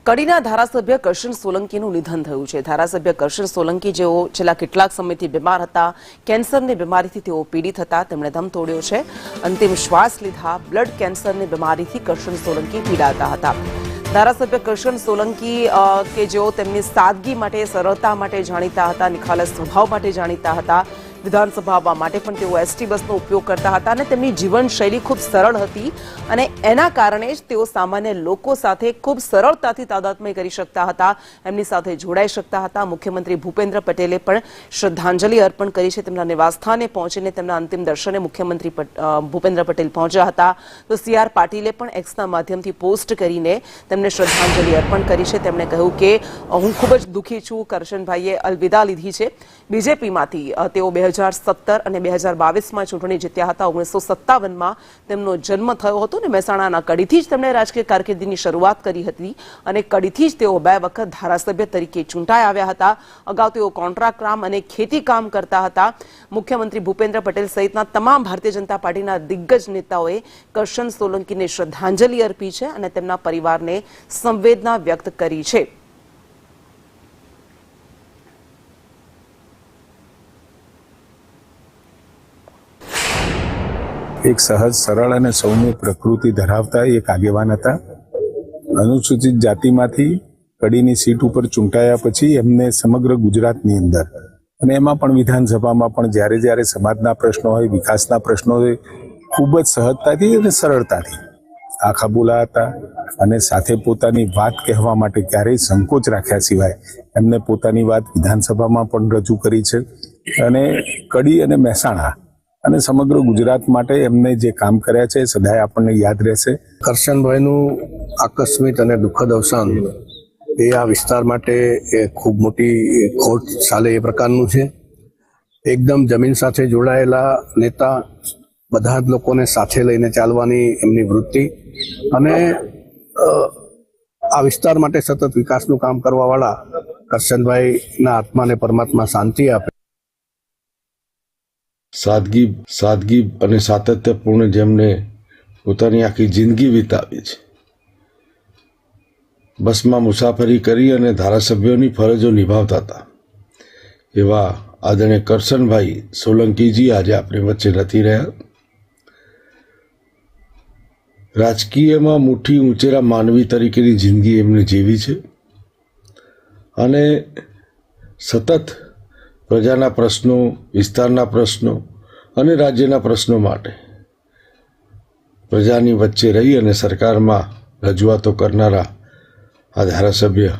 કડીના ધારાસભ્ય કરશન સોલંકીનું નિધન થયું છે। ધારાસભ્ય કરશન સોલંકી જેઓ છેલ્લા કેટલાક સમયથી બીમાર હતા, કેન્સરની બીમારીથી તેઓ પીડિત હતા, તેમણે દમ તોડ્યો છે, અંતિમ શ્વાસ લીધા। બ્લડ કેન્સરની બીમારીથી કરશન સોલંકી પીડાતા હતા। ધારાસભ્ય કરશન સોલંકી કે જેઓ તેમની સાદગી માટે, સરળતા માટે જાણીતા હતા, નિખાલસ સ્વભાવ માટે જાણીતા હતા। વિધાનસભામાં માટે પણ તેઓ એસટી બસનો ઉપયોગ કરતા હતા અને તેમની જીવનશૈલી ખૂબ સરળ હતી અને એના કારણે જ તેઓ સામાન્ય લોકો સાથે ખૂબ સરળતાથી તાદાત્મ્ય કરી શકતા હતા, એમની સાથે જોડાઈ શકતા હતા। મુખ્યમંત્રી ભૂપેન્દ્ર પટેલે પણ શ્રદ્ધાંજલિ અર્પણ કરી છે। તેમના નિવાસસ્થાને પહોંચીને તેમના અંતિમ દર્શને મુખ્યમંત્રી ભૂપેન્દ્ર પટેલ પહોંચ્યા હતા, તો CR પાટીલે પણ એક્સના માધ્યમથી પોસ્ટ કરીને તેમને શ્રદ્ધાંજલિ અર્પણ કરી છે। તેમણે કહ્યું કે હું ખૂબ જ દુઃખી છું, કરશનભાઈએ અલવિદા લીધી છે। બીજેપીમાંથી તેઓ 2017 અને 2022માં ચૂંટણી જીત્યા હતા। 1957માં તેમનો જન્મ થયો હતો અને મહેસાણાના કડીથી જ તેમણે રાજકીય કારકિર્દીની શરૂઆત કરી હતી અને કડીથી જ તેઓ 2 વખત ધારાસભ્ય તરીકે ચૂંટાઈ આવ્યા હતા। અગાઉ તેઓ કોન્ટ્રાક્ટ કામ અને ખેતી કામ કરતા હતા। મુખ્યમંત્રી ભૂપેન્દ્ર પટેલ સહિતના તમામ ભારતીય જનતા પાર્ટીના દિગ્ગજ નેતાઓએ કરશન સોલંકીને શ્રદ્ધાંજલિ અર્પી છે અને તેમના પરિવારને સંવેદના વ્યક્ત કરી છે। એક સહજ, સરળ અને સૌમ્ય પ્રકૃતિ ધરાવતા એક આગેવાન હતા। અનુસૂચિત જાતિમાંથી કડીની સીટ ઉપર ચૂંટાયા પછી એમને સમગ્ર ગુજરાતની અંદર અને એમાં પણ વિધાનસભામાં પણ જ્યારે જ્યારે સમાજના પ્રશ્નો હોય, વિકાસના પ્રશ્નો હોય, ખૂબ જ સહજતાથી અને સરળતાથી આખા બોલા હતા અને સાથે પોતાની વાત કહેવા માટે ક્યારેય સંકોચ રાખ્યા સિવાય એમને પોતાની વાત વિધાનસભામાં પણ રજૂ કરી છે અને કડી અને મહેસાણા અને સમગ્ર ગુજરાત માટે એમને જે કામ કર્યા છે સદાય આપણને યાદ રહેશે। કરશનભાઈનું આકસ્મિક અને દુઃખદ અવસાન એ આ વિસ્તાર માટે ખૂબ મોટી ખોટ ચાલે એ પ્રકારનું છે। એકદમ જમીન સાથે જોડાયેલા નેતા, બધા જ લોકોને સાથે લઈને ચાલવાની એમની વૃત્તિ અને આ વિસ્તાર માટે સતત વિકાસનું કામ કરવાવાળા કરશનભાઈના આત્માને પરમાત્મા શાંતિ આપે। સાદગી અને સાતત્યપૂર્ણ જેમને પોતાની આખી જિંદગી વિતાવી છે, બસમાં મુસાફરી કરી અને ધારાસભ્યોની ફરજો નિભાવતા હતા, એવા આદરણીય કરશનભાઈ સોલંકીજી આજે આપણી વચ્ચે નથી રહ્યા। રાજકીયમાં મુઠ્ઠી ઊંચેરા માનવી તરીકેની જિંદગી એમને જીવી છે અને સતત પ્રજાના પ્રશ્નો, વિસ્તારના પ્રશ્નો અને રાજ્યના પ્રશ્નો માટે પ્રજાની વચ્ચે રહી અને સરકારમાં રજૂઆતો કરનારા આ ધારાસભ્ય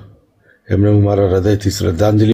એમને હું મારા હૃદયથી શ્રદ્ધાંજલિ